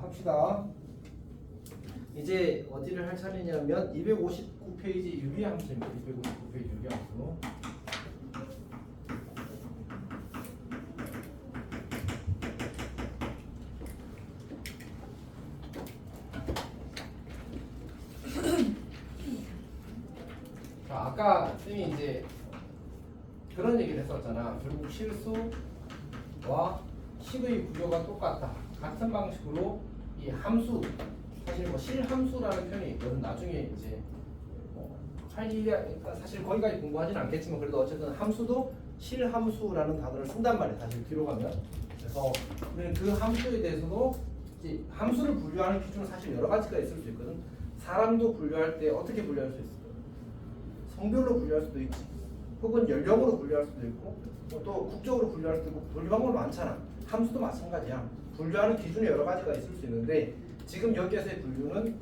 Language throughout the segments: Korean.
합시다. 이제 어디를 할 차례냐면 259페이지 유리함수입니다. 259페이지 유리함수. 자, 아까 쌤이 이제 그런 얘기를 했었잖아. 결국 실수와 식의 구조가 똑같다. 같은 방식으로 이 함수, 사실 뭐 실함수라는 표현이 있거든. 나중에 이제 할 일이 사실 거기까지 공부하지는 않겠지만 그래도 어쨌든 함수도 실함수라는 단어를 쓴단 말이야. 사실 뒤로 가면. 그래서 우리는 그 함수에 대해서도 이제 함수를 분류하는 기준은 사실 여러 가지가 있을 수 있거든. 사람도 분류할 때 어떻게 분류할 수 있어? 성별로 분류할 수도 있지. 혹은 연령으로 분류할 수도 있고 또 국적으로 분류할 수도 있고 분류 방법이 많잖아. 함수도 마찬가지야. 분류하는 기준이 여러 가지가 있을 수 있는데 지금 여기에서의 분류는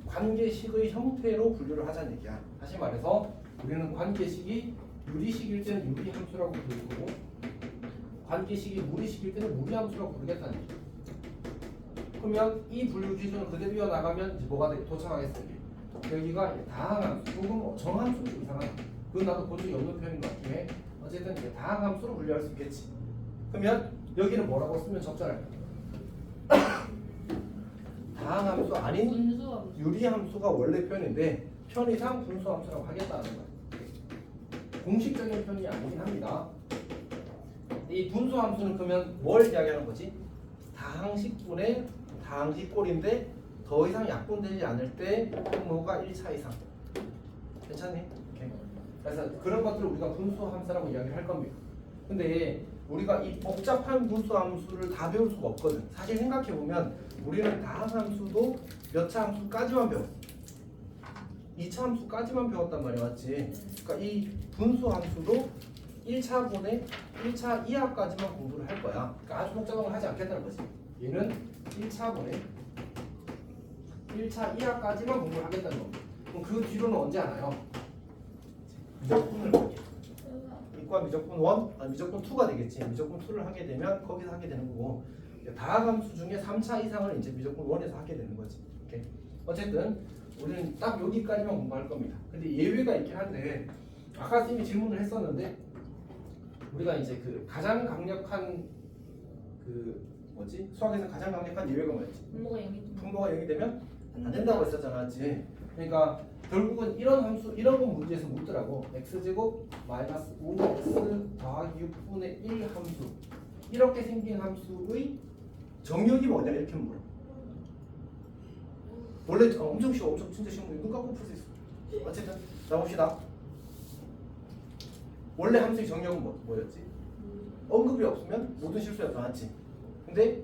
관계식의 형태로 분류를 하자는 얘기야. 다시 말해서 우리는 관계식이 유리식일 때는 유리함수라고 부르고 관계식이 무리식일 때는 무리함수라고 부르겠다는 얘기야. 그러면 이 분류 기준을 그대로 이어나가면 이제 뭐가 도착하겠습니까? 여기가 다항함수, 혹은 뭐 정함수도 이상하다. 그건 나도 본 적이 없는 표현인 것 같긴 해. 어쨌든 이제 다항함수로 분류할 수 있겠지. 그러면 여기는 뭐라고 쓰면 적절할까? 다항함수 아닌 분수함수. 유리함수가 원래 표현인데 편의상 분수함수라고 하겠다는 거야. 공식적인 표현이 아니긴 합니다. 이 분수함수는 그러면 뭘 이야기하는 거지? 다항식분의 다항식꼴인데 더 이상 약분되지 않을 때 항로가 1차 이상. 괜찮니? 오케이. 그래서 그런 것들을 우리가 분수함수라고 이야기를 할 겁니다. 근데 우리가 이 복잡한 분수함수를 다 배울 수가 없거든. 사실 생각해보면 우리는 다항함수도 몇 차 함수까지만 배웠어. 2차 함수까지만 배웠단 말이야. 맞지? 그러니까 이 분수함수도 1차분의 1차 이하까지만 공부를 할 거야. 그러니까 아주 복잡한 걸 하지 않겠다는 거지. 얘는 1차분의 1차 이하까지만 공부를 하겠다는 겁니다. 그럼 그 뒤로는 언제 하나요? 미적분을 볼게. 이과 미적분 1, 미적분 2가 되겠지. 미적분 2를 하게 되면 거기서 하게 되는 거고 다항함수 중에 3차 이상을 이제 미적분 1에서 하게 되는 거지. 오케이. 어쨌든 우리는 딱 여기까지만 공부할 겁니다. 근데 예외가 있긴 한데 아까 쌤이 질문을 했었는데 우리가 이제 그 가장 강력한 그 뭐지? 수학에서 가장 강력한 예외가 뭐였지? 분모가 0이 분모가 0이 되면 안 된다고 했었잖아. 맞지? 그러니까 결국은 이런 함수 이런 건 문제에서 묻더라고. x제곱 마이너스 5x 더하기 6분의 1 함수 이렇게 생긴 함수의 정역이 뭐냐 이렇게 물어. 원래 엄청 쉬워. 엄청 진짜 쉬운 거 눈 감고 풀 수 있어. 어쨌든 자 봅시다. 원래 함수의 정역은 뭐였지? 언급이 없으면 모든 실수였어. 맞지? 근데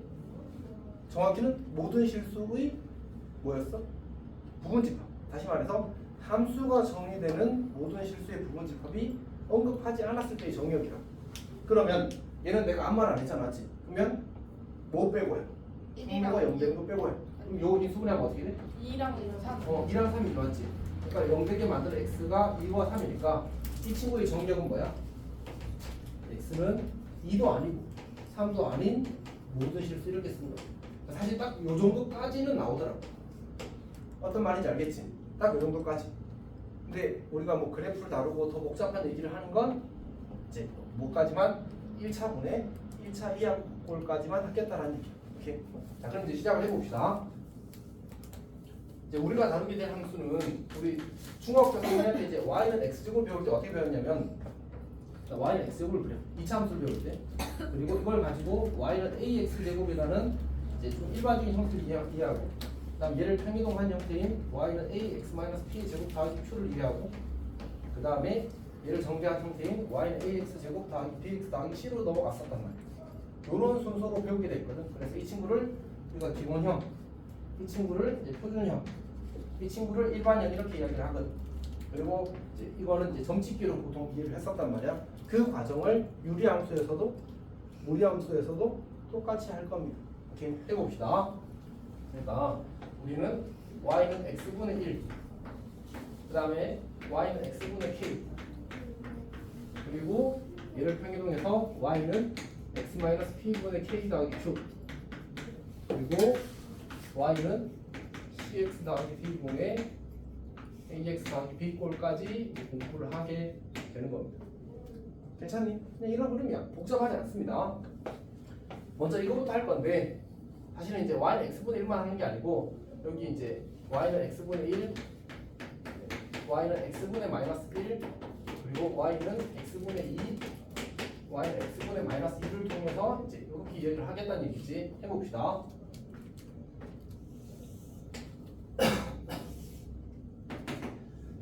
정확히는 모든 실수의 뭐였어? 부분집합. 다시 말해서 함수가 정의되는 모든 실수의 부분집합이 언급하지 않았을 때의 정역이라. 그러면 얘는 내가 아무 말 안 했잖아. 맞지? 그러면 뭐 빼고요? 분모가 0 되는 거 빼고요. 그럼 요 인수분해하면 어떻게 돼? 2랑 3. 2랑 3이 맞지? 그러니까 0 되게 만드는 x가 2와 3이니까 이 친구의 정역은 뭐야? x는 2도 아니고 3도 아닌 모든 실수 이렇게 쓰는 거야. 사실 딱 요 정도까지는 나오더라고. 어떤 말인지 알겠지? 딱 요 정도까지. 근데 우리가 뭐 그래프를 다루고 더 복잡한 얘기를 하는 건 이제 뭐까지만 1차분의 1차 이하 꼴까지만 하겠다라는 얘기. 오케이. 자, 그럼 이제 시작을 해봅시다. 이제 우리가 다루게 될 함수는 우리 중학교 3학년 때 이제 y는 x제곱을 배울 때 어떻게 배웠냐면 y는 x제곱을 그려. 2차 함수를 배울 때. 그리고 이걸 가지고 y는 ax제곱이라는 이제 좀 일반적인 형태를 이해하고 그다음 얘를 평이동한 형태인 y는 ax-p 제곱 더하기 q를 이해하고 그 다음에 얘를 정비한 형태인 y는 ax 제곱 더하기 bx 더하기 c로 넘어갔었단 말이야. 이런 순서로 배우게 돼 있거든. 그래서 이 친구를 우리가 기본형, 이 친구를 이제 표준형, 이 친구를 일반형 이렇게 이야기를 하거든. 그리고 이제 이거는 이제 점집기로 보통 이해를 했었단 말이야. 그 과정을 유리함수에서도 무리함수에서도 똑같이 할 겁니다. 이렇게 해봅시다. 그러니까 우리는 y는 x분의 1, 그 다음에 y는 x분의 k, 그리고 얘를 평이동해서 y는 x-p분의 k 더하기 q, 그리고 y는 cx 더하기 b분의 ax 더하기 b꼴까지 공부를 하게 되는 겁니다. 괜찮니? 그냥 이런 흐름이야. 복잡하지 않습니다. 먼저 이거부터 할 건데 사실은 이제 y는 x분의 1만 하는 게 아니고 여기 이제 y는 x분의 1, y는 x분의 마이너스 1, 그리고 y는 x분의 2, y는 x분의 마이너스 1을 통해서 이제 이렇게 이해를 하겠다는 얘기지. 해봅시다.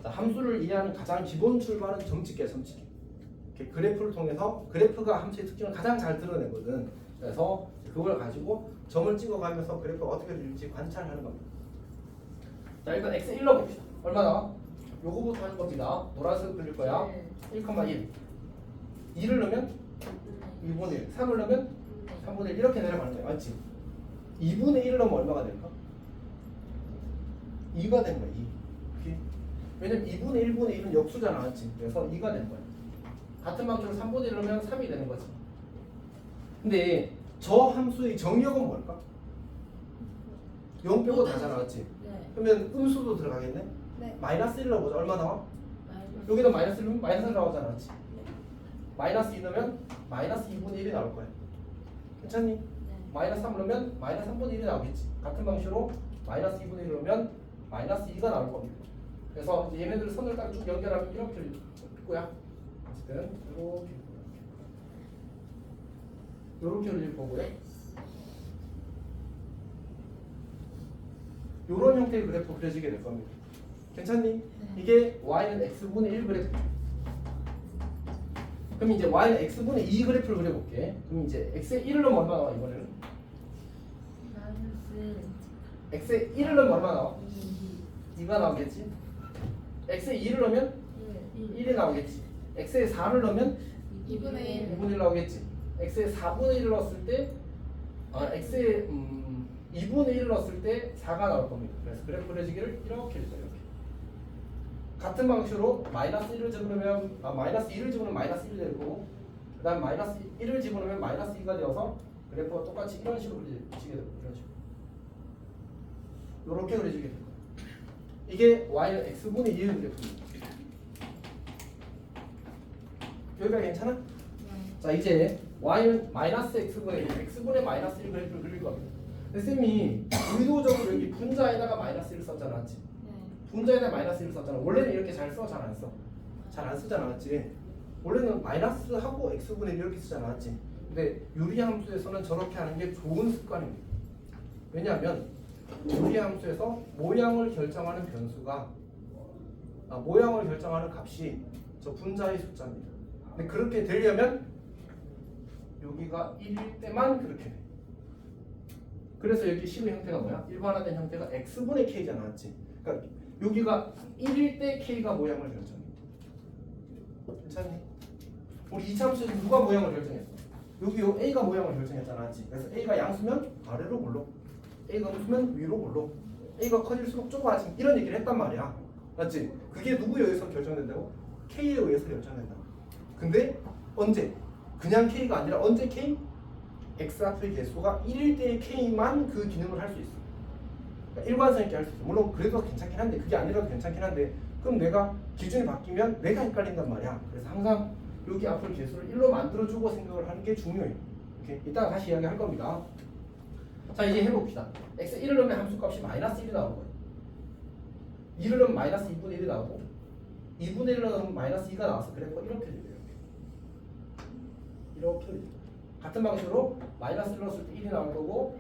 자, 함수를 이해하는 가장 기본 출발은 점집계야, 점집계. 이렇게 그래프를 통해서 그래프가 함수의 특징을 가장 잘 드러내거든. 그래서 그걸 가지고 점을 찍어가면서 그래프가 어떻게 될지 관찰하는 겁니다. 자, 일단 x1 넣어봅시다. 얼마 나와? 요거부터 하는 겁니다. 노란색 그릴 거야. 1,1. 2를 넣으면 2분의 1. 3을 넣으면 3분의 1. 이렇게 내려가는 거야. 맞지? 2분의 1을 넣으면 얼마가 될까? 2가 된 거야. 2. 오케이? 왜냐면 2분의 1분의 1은 역수잖아. 맞지? 그래서 2가 된 거야. 같은 방식으로 3분의 1을 넣으면 3이 되는 거지. 근데 저 함수의 정의역은 뭘까? 0 빼고 다잖아. 맞지? 네. 그러면 음수도 들어가겠네? 네. 마이너스 1 넣어보자. 얼마 나와? 마이너스. 여기다 마이너스 1 넣으면 마이너스 1 나오잖아. 맞지? 네. 마이너스 2 넣으면 마이너스 2분의 1이 나올 거야. 괜찮니? 네. 마이너스 3 넣으면 마이너스 3분의 1이 나오겠지. 같은 방식으로 마이너스 2분의 1 넣으면 마이너스 2가 나올 겁니다. 그래서 이제 얘네들 선을 딱 쭉 연결하면 이렇게 될 거야. 어쨌든 이렇게 그릴 거고요. 이런 형태의 그래프 그려지게 될 겁니다. 괜찮니? 이게 y는 x분의 1 그래프. 그럼 이제 y는 x분의 2 그래프를 그려볼게. 그럼 이제 x의 1을 넣으면 얼마 나와 이번에는? 마이너스 x의 1을 넣으면 얼마 나와? 2. 2가 나오겠지? x의 2를 넣으면 1. 1이 나오겠지. x의 4를 넣으면 2분의 1. 2분의 1 나오겠지. x의 4분의 1을 넣었을 때 x의 2분의 1을 넣었을 때 4가 나올 겁니다. 그래서 그래프 그려지기를 이렇게 해줘. 이렇게. 같은 방식으로 마이너스 1을 집어넣으면 마이너스 2를 집어넣으면 마이너스 1이 될 거고 그 다음 마이너스 1을 집어넣으면 마이너스 2가 되어서 그래프가 똑같이 이런 식으로 그려지게 됩니다. 이런 식으로. 이렇게 그려지게 됩니다. 이게 y는 x분의 2의 그래프입니다. 여기까지 괜찮아? 네. 자, 이제 y는 마이너스 x분의 1, x분의 마이너스 1 그래프를 그릴 겁니다. 근데 쌤이 의도적으로 여기 분자에다가 마이너스 1을 썼잖아, 맞지? 네. 분자에다 마이너스 1을 썼잖아. 원래는 이렇게 잘 써? 잘 안 써? 잘 안 쓰잖아, 맞지? 원래는 마이너스하고 x분의 1 이렇게 쓰잖아, 맞지? 근데 유리함수에서는 저렇게 하는 게 좋은 습관입니다. 왜냐하면 유리함수에서 모양을 결정하는 변수가 모양을 결정하는 값이 저 분자의 숫자입니다. 근데 그렇게 되려면 여기가 1일 때만 그렇게 돼. 그래서 여기 식의 형태가 뭐야? 일반화된 형태가 x분의 k잖아, 맞지? 그러니까 여기가 1일 때 k가 모양을 결정해. 괜찮니? 우리 이차함수에서 누가 모양을 결정했어? 여기 요 a가 모양을 결정했잖아, 맞지? 그래서 a가 양수면 아래로 몰로, a가 음수면 위로 몰로, a가 커질수록 좁아지면 이런 얘기를 했단 말이야, 맞지? 그게 누구에 의해서 결정된다고? k에 의해서 결정된다. 근데 언제? 그냥 k가 아니라 언제 k? x 앞의 개수가 1일 때의 k만 그 기능을 할 수 있어. 그러니까 일관성 있게 할 수 있어. 물론 그래도 괜찮긴 한데 그게 아니라도 괜찮긴 한데 그럼 내가 기준이 바뀌면 내가 헷갈린단 말이야. 그래서 항상 여기 앞을 개수를 1로 만들어주고 생각을 하는 게 중요해. 오케이? 이따가 다시 이야기할 겁니다. 자, 이제 해봅시다. x 1을 넣으면 함수값이 마이너스 1이 나오는 거예요. 2를 넣으면 마이너스 2분의 1이 나오고 2분의 1을 넣으면 마이너스 2가 나와서 그래프가 이렇게 돼요. 이렇게 같은 방식으로 마이너스 1을 넣었을 때 1이 나올 거고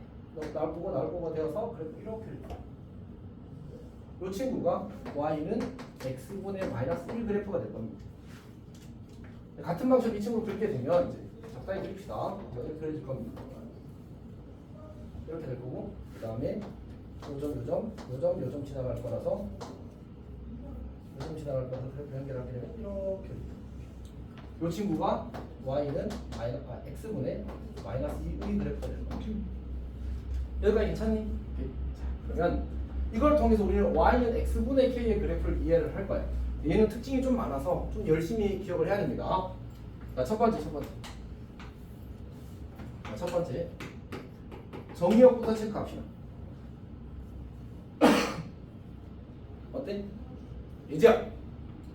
나올 거가 되어서 그래프 이렇게 돼요. 이 친구가 y는 x분의 마이너스 1 그래프가 될 겁니다. 같은 방식으로 이 친구를 그렇게 되면 이제 적당히 그립시다. 이렇게 그려질 겁니다. 이렇게 될 거고 그 다음에 요점 지나갈 거라서 요점 지나갈 거라서 그래프 연결하게 되면 이렇게 됩니다. 이 친구가 y는 x분의 마이너스 2의 그래프가 되는 겁니다. 여기까지 괜찮니? 자, 그러면 이걸 통해서 우리는 y는 x분의 k의 그래프를 이해를 할 거예요. 얘는 특징이 좀 많아서 좀 열심히 기억을 해야 됩니다. 자, 첫 번째. 첫 번째. 정의역부터 체크합시다. 어때? 이제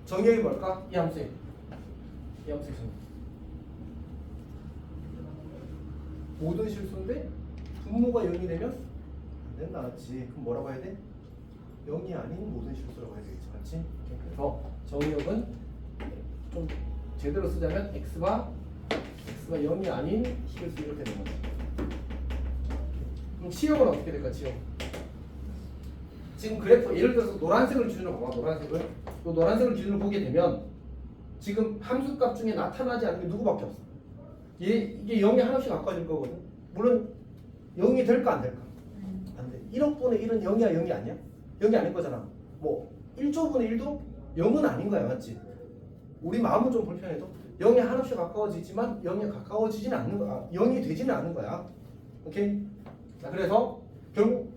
정의역이 뭘까? 이 함수의 정의. 모든 실수인데 분모가 0이 되면 안 된다, 맞지? 그럼 뭐라고 해야 돼? 0이 아닌 모든 실수라고 해야 되겠지, 맞지? 그래서 정의역은 좀 제대로 쓰자면 x가 0이 아닌 실수 이렇게 되는 거죠. 그럼 치역은 어떻게 될까? 치역. 지금 그래프 예를 들어서 노란색을 기준으로 봐봐. 노란색을. 또 노란색을 기준으로 보게 되면 지금 함수값 중에 나타나지 않는 게 누구밖에 없어. 이게 0이 하나씩 가까워질 거거든. 물론 0이 될까 안 될까? 안 돼. 1억분의 1은 0이야 0이 아니야? 0이 아닐 거잖아. 뭐 1조분의 1도 0은 아닌 거야, 맞지? 우리 마음은 좀 불편해도 0이 한없이 가까워지지만 0에 가까워지지는 않는 거야. 0이 되지는 않는 거야. 오케이? 자, 그래서 결국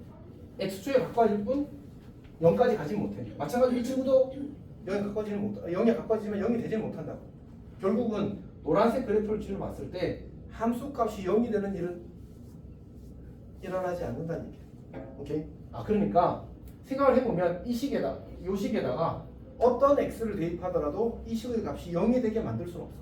x축에 가까워질 뿐 0까지 가진 못해. 마찬가지로 이 친구도 0에 가까워지면 0이 되지는 못한다고. 결국은 노란색 그래프를 기준으로 봤을 때 함수값이 0이 되는 일은 일어나지 않는다는 얘기야. 오케이? 그러니까 생각을 해보면 이 식에다가 어떤 x를 대입하더라도 이 식의 값이 0이 되게 만들 수는 없어.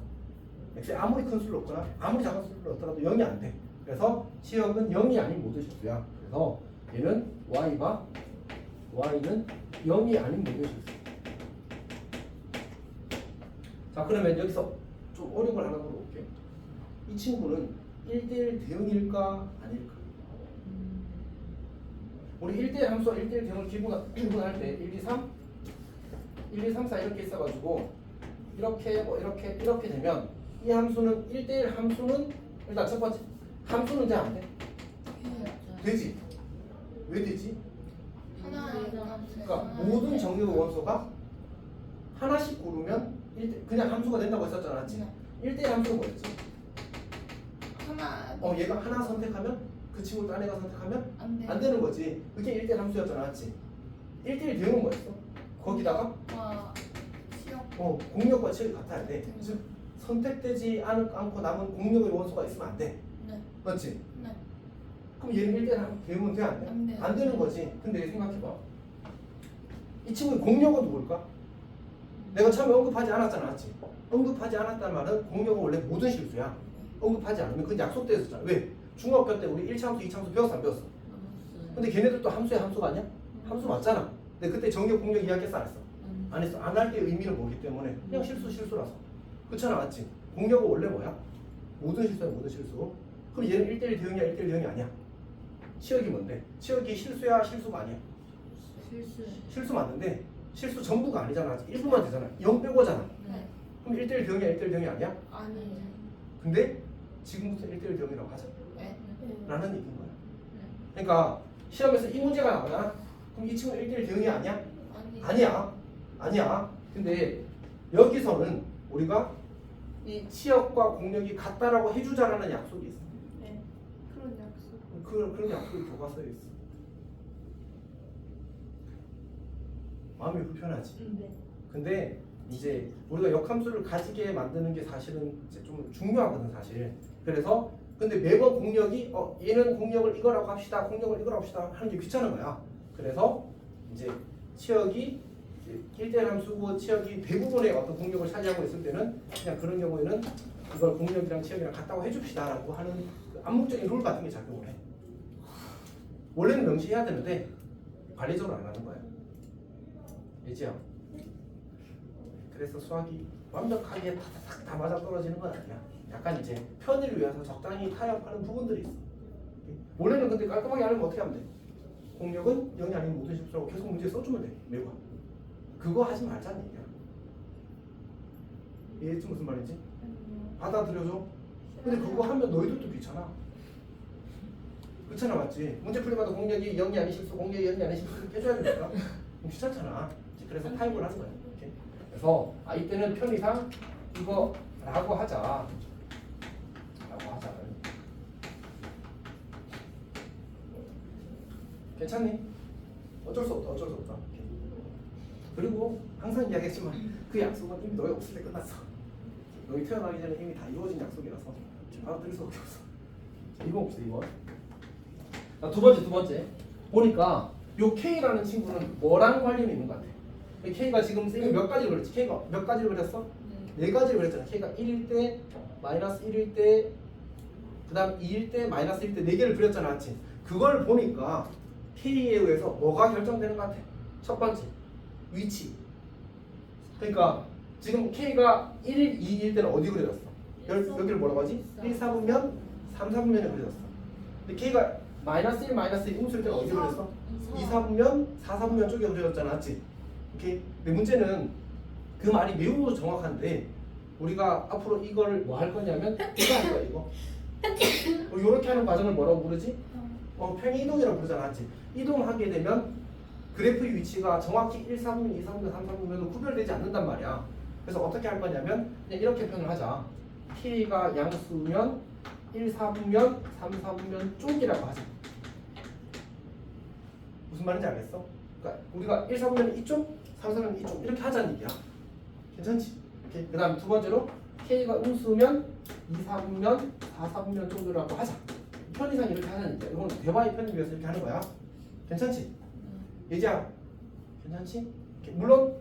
x에 아무리 큰 수를 넣거나 아무리 작은 수를 넣더라도 0이 안 돼. 그래서 치역은 0이 아닌 모든 실수야. 그래서 얘는 y는 0이 아닌 모든 실수. 자, 그러면 여기서 좀 어려운 걸 하나 물어볼게. 이 친구는 1대1 대응일까 아닐까? 우리 1대1 함수와 1대1 대응을 기분할 때 1, 2, 3 이렇게 있어가지고 이렇게 되면 이 함수는 1대1 함수는 일단 첫 번째 함수는 돼 안 돼? 되지. 왜 되지? 그러니까 모든 정의의 원소가 하나씩 고르면 그냥 함수가 된다고 했었잖아, 맞지? 1대1 함수는 뭐였지? 얘가 하나 선택하면 그 친구를 딴 애가 선택하면 안 되는 거지. 그게 1대1 함수였잖아, 맞지? 1대1 대응은 뭐였어? 거기다가 공력과 치역이 같아야 돼. 즉 선택되지 않고 남은 공력의 원소가 있으면 안 돼. 맞지? 그럼 얘는 1대1 대응은 돼 안 돼? 안 되는 거지. 근데 생각해봐. 이 친구의 공력은 누굴까? 내가 처음에 언급하지 않았잖아, 맞지? 언급하지 않았다는 말은 공력은 원래 모든 실수야. 언급하지 않으면 그건 약속되어 있었잖아. 왜? 중학교 때 우리 1차 함수, 2차 함수 배웠어 안 배웠어? 근데 걔네들도 함수의 함수가 아니야? 함수 맞잖아. 근데 그때 정력, 공력 이야기했어 안 했어? 안 했어. 안 할 때 의미를 모르기 때문에 그냥 실수라서. 그렇잖아, 맞지? 공력은 원래 뭐야? 모든 실수야, 모든 실수. 그럼 얘는 1대1 대응이야, 1대1 대응이 아니야? 치역이 뭔데? 치역이 실수야, 실수가 아니야? 실수 맞는데 실수 전부가 아니잖아. 일부만 되잖아. 0 빼고잖아. 그럼 1대1 대응이야, 1대1 대응이 아니야? 근데 지금부터 1대1 대응이라고 하자. 라는 얘기인 거야. 그러니까 시험에서 이 문제가 나오잖아. 그럼 이 친구는 1대1 대응이 아니야? 아니야. 근데 여기서는 우리가 이 치역과 공력이 같다라고 해주자라는 약속이 있어. 그런 약속이 교과서에 있어. 마음이 불편하지. 근데 이제 우리가 역함수를 가지게 만드는 게 사실은 이제 좀 중요하거든, 사실. 그래서 근데 매번 공력이 얘는 공력을 이거라고 합시다, 공력을 이거라고 합시다 하는 게 귀찮은 거야. 그래서 이제 치역이 1대1 함수고 치역이 대부분의 어떤 공력을 차지하고 있을 때는 그냥 그런 경우에는 이걸 공력이랑 치역이랑 같다고 해줍시다라고 하는 그 암묵적인 룰 같은 게 작용을 해. 원래는 명시해야 되는데 관리적으로 안 하는 거야. 예지야. 그래서 수학이 완벽하게 탁탁 다 맞아 떨어지는 건 아니야. 약간 이제 편의를 위해서 적당히 타협하는 부분들이 있어. 원래는 근데 깔끔하게 하려면 어떻게 하면 돼? 공력은 0이 아닌 모든 실수라고 계속 문제 써주면 돼. 매번. 그거 하지 말자는 얘기야. 이해했지 무슨 말인지? 받아들여줘. 근데 그거 하면 너희들도 귀찮아. 그렇잖아, 맞지? 문제 풀리마다 공력이 0이 아닌 실수, 공력이 0이 아닌 실수 이렇게 해줘야 되니까 귀찮잖아. 그래서 타협을 하는 거야. 이렇게. 그래서 이때는 편의상 이거라고 하자. 괜찮니? 어쩔 수 없다. 그리고 항상 이야기했지만 그 약속은 이미 너희 없을 때 끝났어. 너희 태어나기 전에 이미 다 이루어진 약속이라서 받아들일 수밖에 없어. 2번 봅시다. 2번. 자, 두 번째 보니까 요 K라는 친구는 뭐랑 관련이 있는 것 같아? K가 지금 쌤이 몇 가지를 그렸지? K가 몇 가지를 그렸어? 네 가지를 그렸잖아. K가 1일 때, 마이너스 1일 때, 그 다음 2일 때, 마이너스 1일 때 4개를 그렸잖아. 맞지? 그걸 보니까 K에 의해서 뭐가 결정되는 것 같아? 첫 번째, 위치. 그러니까 지금 K가 1일, 2일 때는 어디 그려졌어? 여기를 뭐라고 하지? 1, 4분면, 3, 4분면에 그려졌어. 근데 K가 마이너스 1, 마이너스 1 음수일 때는 어디 그려졌어? 2, 4분면, 4, 4분면 쪽에 그려졌잖아. 맞지? 오케이? 근데 문제는 그 말이 매우 정확한데 우리가 앞으로 이걸 뭐 할 거냐면 이거 할 거야 이거. 이렇게 하는 과정을 뭐라고 부르지? 평행 이동이라고 부르잖아. 맞지? 이동하게 되면 그래프의 위치가 정확히 1, 4분면, 2, 4분면, 3, 4분면으로 구별되지 않는단 말이야. 그래서 어떻게 할 거냐면 그냥 이렇게 표현을 하자. K가 양수면 1, 4분면, 3, 4분면 쪽이라고 하자. 무슨 말인지 알겠어? 그러니까 우리가 1, 4분면 이쪽, 3, 4분면 이쪽 이렇게 하자는 얘기야. 괜찮지? 그 다음 두 번째로 K가 음수면 2, 4분면, 4, 4분면 쪽이라고 하자. 편의상 이렇게 하자는 얘기야. 이건 대화의 편의를 위해서 이렇게 하는 거야. 괜찮지? 예지야 괜찮지? 물론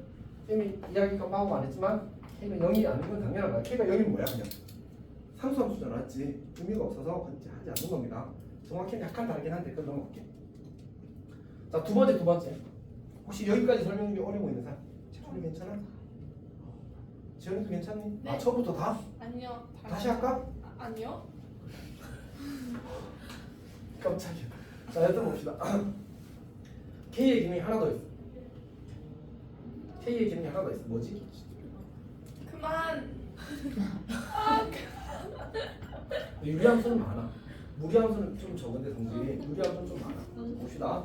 쌤이 이야기 깜빡하고 안 했지만 K가 0이 아닌 건 당연한 거야. K가 0이면 뭐야 그냥 상수함수잖아. 맞지? 의미가 없어서 이제 하지 않는 겁니다. 정확히는 약간 다르긴 한데 그건 넘어갈게. 자 두 번째 혹시 여기까지 설명 중에 어려워 있는 사람? 지훈이 괜찮아? 지훈이도 괜찮니? 네. 아 처음부터 다? 아니요. 다시 할까? 아니요. 깜짝이야. 자 여튼 봅시다. K의 기능이 하나 더 있어. K의 기능이 하나 더 있어. 뭐지? 그만. 유리함수는 많아. 무리함수는 좀 적은데 성질이 유리함수는 좀 많아. 봅시다.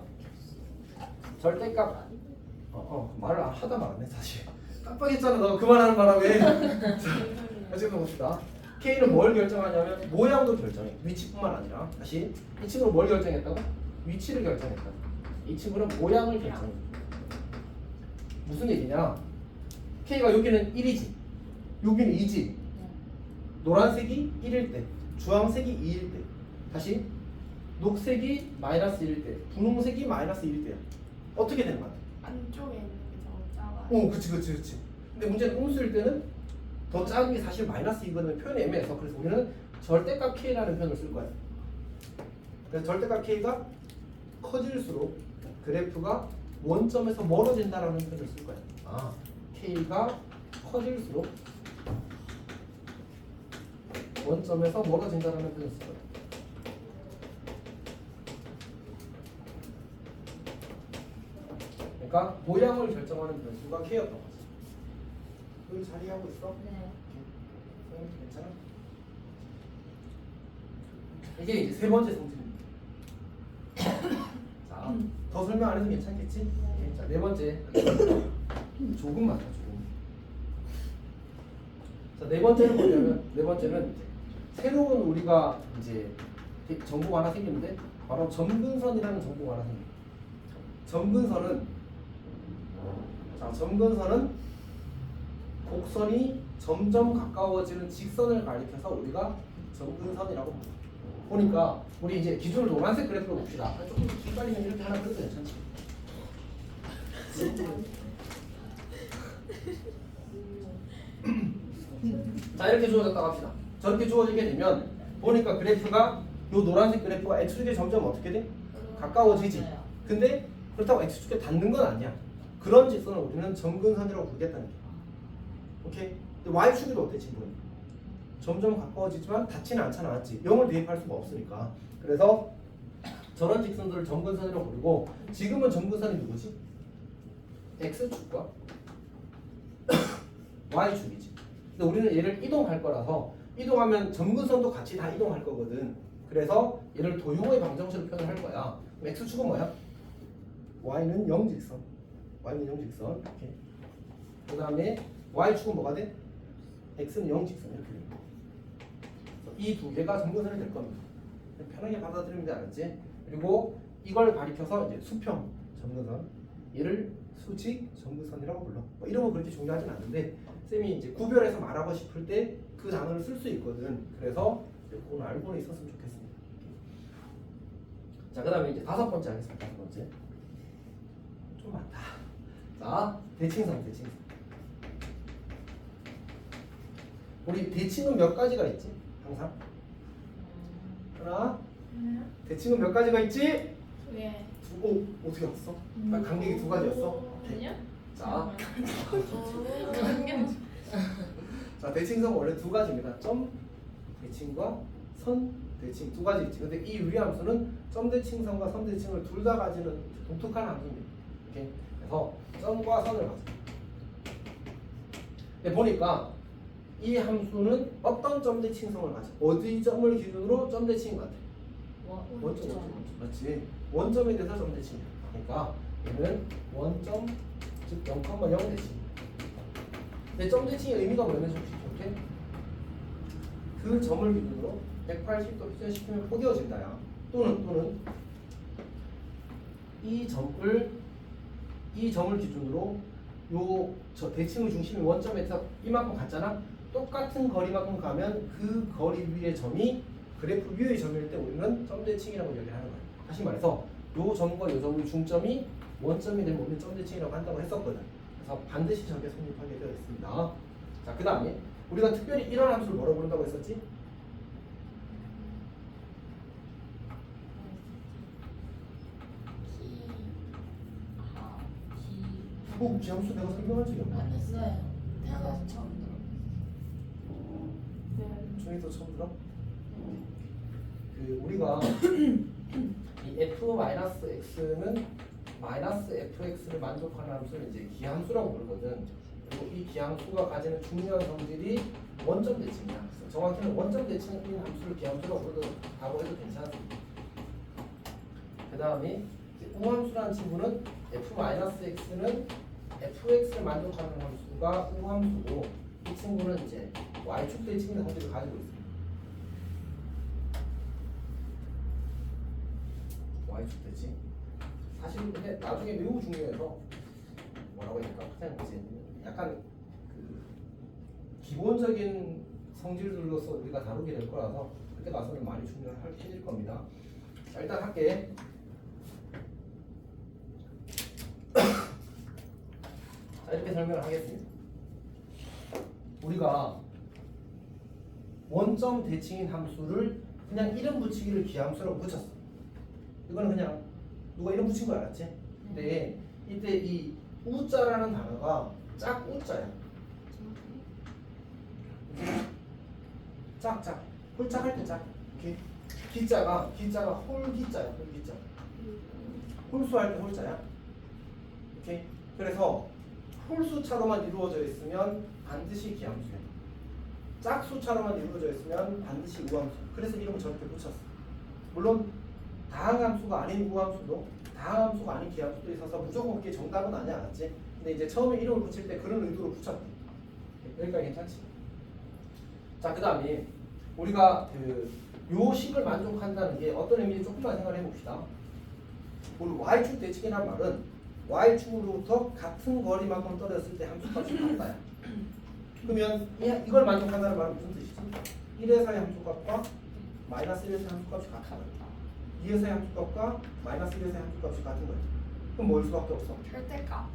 절대값. 말을 하다 말았네 사실. 깜빡했잖아 너 그만하는 바람에. 자, 지금 봅시다. K는 뭘 결정하냐면 모양도 결정해. 위치뿐만 아니라 다시 이 친구는 뭘 결정했다고? 위치를 결정했다. 이 친구는 모양을 결정해. 무슨 얘기냐? K가 여기는 1이지, 여기는 2지. 노란색이 1일 때, 주황색이 2일 때, 다시 녹색이 마이너스 1일 때, 분홍색이 마이너스 1일 때야. 어떻게 되는 것 같아? 안쪽에 있는 게 더 작아요. 그치. 근데 문제는 음수일 때는 더 작은 게 사실 마이너스 2거든. 표현이 애매해서 그래서 우리는 절대값 K라는 표현을 쓸 거야. 그래서 절대값 K가 커질수록 그래프가 원점에서 멀어진다라는 표현을 쓸 거야. K가 커질수록 원점에서 멀어진다라는 표현을 쓸 거야. 그러니까 모양을 결정하는 변수가 K였던 거지. 여기 자리하고 있어? 네. 괜찮아? 이게 이제 세 번째 성질입니다. 자, 더 설명 안 해도 괜찮겠지? 자, 네 번째. 조금만 더, 조금. 자, 네 번째는 뭐냐면, 네 번째는 이제 새로운 우리가 이제 정보가 하나 생기는데, 바로 점근선이라는 정보가 하나 생깁니다. 점근선은 곡선이 점점 가까워지는 직선을 가리켜서 우리가 점근선이라고 합니다. 보니까 우리 이제 기존 노란색 그래프를 봅시다. 조금 기빨리면 이렇게 하나 그려도 괜찮지? 자 이렇게 주어졌다고 합시다. 저렇게 주어지게 되면 보니까 그래프가 요 노란색 그래프가 x축에 점점 어떻게 돼? 가까워지지. 근데 그렇다고 x축에 닿는 건 아니야. 그런 직선을 우리는 점근선이라고 부르겠다는 거야. 오케이? 근데 y축에도 어때 지금? 점점 가까워지지만 닿지는 않잖아. 맞지? 0을 대입할 수가 없으니까. 그래서 저런 직선들을 점근선이라고 부르고 지금은 점근선이 누구지? x축과 y축이지. 근데 우리는 얘를 이동할 거라서 이동하면 점근선도 같이 다 이동할 거거든. 그래서 얘를 도형의 방정식으로 표현을 할 거야. 그럼 x축은 뭐야? y는 0직선. y는 0직선. 이렇게. 그 다음에 y축은 뭐가 돼? x는 0직선. 이렇게 됩니다. 이 두 개가 점근선이 될 겁니다. 편하게 받아들이면 돼. 알았지? 그리고 이걸 가리켜서 이제 수평 점근선, 얘를 수직 점근선이라고 불러. 뭐 이런 거 그렇게 중요하진 않은데 쌤이 이제 구별해서 말하고 싶을 때 그 단어를 쓸 수 있거든. 그래서 그건 알고는 있었으면 좋겠습니다. 자, 그다음에 이제 다섯 번째 하겠습니다. 다섯 번째 좀 많다. 자, 대칭성. 우리 대칭은 몇 가지가 있지? 항상 하나. 대칭은 몇 가지가 있지? 예. 오, 어떻게 알았어? 간격이 두 가지였어? 아니요? 자, 관계는 자, 대칭성 원래 두 가지입니다. 점 대칭과 선 대칭 두 가지 있지. 근데 이 유리함수는 점 대칭성과 선 대칭을 둘 다 가지는 독특한 함수입니다. 이렇게 그래서 점과 선을 가져. 근데 보니까 이 함수는 어떤 점 대칭성을 가져? 어디 점을 기준으로 점 대칭인 것 같아? 원점. 맞지? 원점에 대해서 점 대칭이야. 그러니까 얘는 원점 즉 0,0 대칭. 근데 점 대칭의 의미가 뭐냐면 이렇게 그 점을 기준으로 180도 회전시키면 포개어진다야. 또는 이 점을 기준으로 저 대칭의 중심이 원점에서 이만큼 갔잖아. 똑같은 거리만큼 가면 그 거리 위의 점이 그래프 위의 점일 때 우리는 점 대칭이라고 얘기를 하는 거야. 다시 말해서 요 점과 요 점의 중점이 원점이 되면 우리는 점 대칭이라고 한다고 했었거든. 그래서 반드시 저게 성립하게 되어 있습니다. 자, 그 다음에 우리가 특별히 이런 함수를 뭐라고 부른다고 했었지? 기함수 내가 설명한 적이 없나? 네. 태어나서 처음 준이도 처음 들어? 그 우리가 이 f-x는 -fx를 만족하는 함수를 이제 기함수라고 부르거든. 그리고 이 기함수가 가지는 중요한 성질이 원점 대칭이야. 그래서 정확히는 원점 대칭인 함수를 기함수라고 부르다고 해도 괜찮습니다. 그 다음에 우함수라는 친구는 f-x는 fx를 만족하는 함수가 우함수고 이 친구는 이제 y축 대칭의 성질을 가지고 있습니다. y축 대칭. 사실 근데 나중에 매우 중요해서 뭐라고 해야 될까? 그냥 이제 약간 그 기본적인 성질들로서 우리가 다루게 될 거라서 그때 가서는 많이 중요해질 겁니다. 자, 일단 할게. 자, 이렇게 설명을 하겠습니다. 우리가 원점 대칭인 함수를 그냥 이름 붙이기를 기함수라고 붙였어. 이거는 그냥 누가 이름 붙인 거 알았지? 근데 이때 이 우자라는 단어가 짝우자야. 짝. 홀짝할 때 짝. 이렇게 기자가 홀기자야. 홀기자. 홀수할 때 홀자야. 이렇게. 그래서 홀수차로만 이루어져 있으면 반드시 기함수야. 짝수차로만 이루어져 있으면 반드시 우함수. 그래서 이름을 저렇게 붙였어. 물론 다항함수가 아닌 우함수도 다항함수가 아닌 기함수도 있어서 무조건 그게 정답은 아니야, 알았지? 근데 이제 처음에 이름을 붙일 때 그런 의도로 붙였대. 여기까지 괜찮지? 자, 그 다음에 우리가 요 식을 만족한다는 게 어떤 의미인지 조금만 생각을 해봅시다. 우리 y축 대칭이란 말은 y축으로부터 같은 거리만큼 떨어졌을 때 함수값이 같다야. 그러면 이걸 만족한다는 말은 무슨 뜻이지? 1에서의 함수값과 -1에서의 함수값이 같아. 2에서의 함수값과 -1에서의 함수값이 같은 거야. 그럼 뭘 수밖에 없어? 절대값.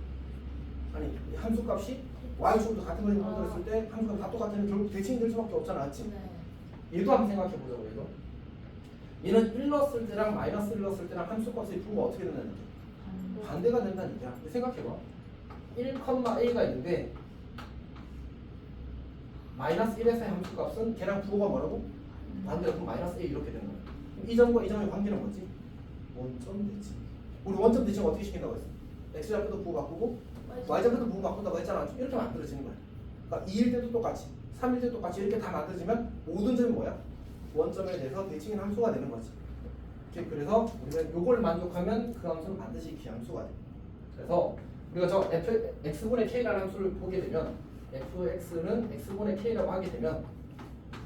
아니, 함수값이 y축으로 같은 거리만큼 떨어졌을 때 함수값이 다 똑같으면 결국 대칭이 될 수밖에 없잖아, 맞지? 얘도 한번 생각해보자고. 얘는 1 넣었을 때랑 -1 넣었을 때랑 함수값의 부호가 어떻게 된다는 얘기야? 반대가 된다는 얘기야. 생각해봐. 1,a가 있는데 -1에서의 함수값은 걔랑 부호가 뭐라고? 반대가 그럼 -a 이렇게 되는 거야. 그럼 이 점과 이 점의 관계는 뭐지? 원점 대칭. 우리 원점 대칭 어떻게 시킨다고 했어? x좌표도 부호 바꾸고 y좌표도 부호 바꾼다고 했잖아. 이렇게 만들어지는 거야. 그러니까 2일 때도 똑같이 3일 때도 똑같이 이렇게 다 만들어지면 모든 점이 뭐야? 원점에 대해서 대칭인 함수가 되는 거지. 그래서 우리는 요걸 만족하면 그 함수는 반드시 기함수가 돼. 그래서 우리가 저 x분의 k라는 함수를 보게 되면 fx는 x분의 k라고 하게 되면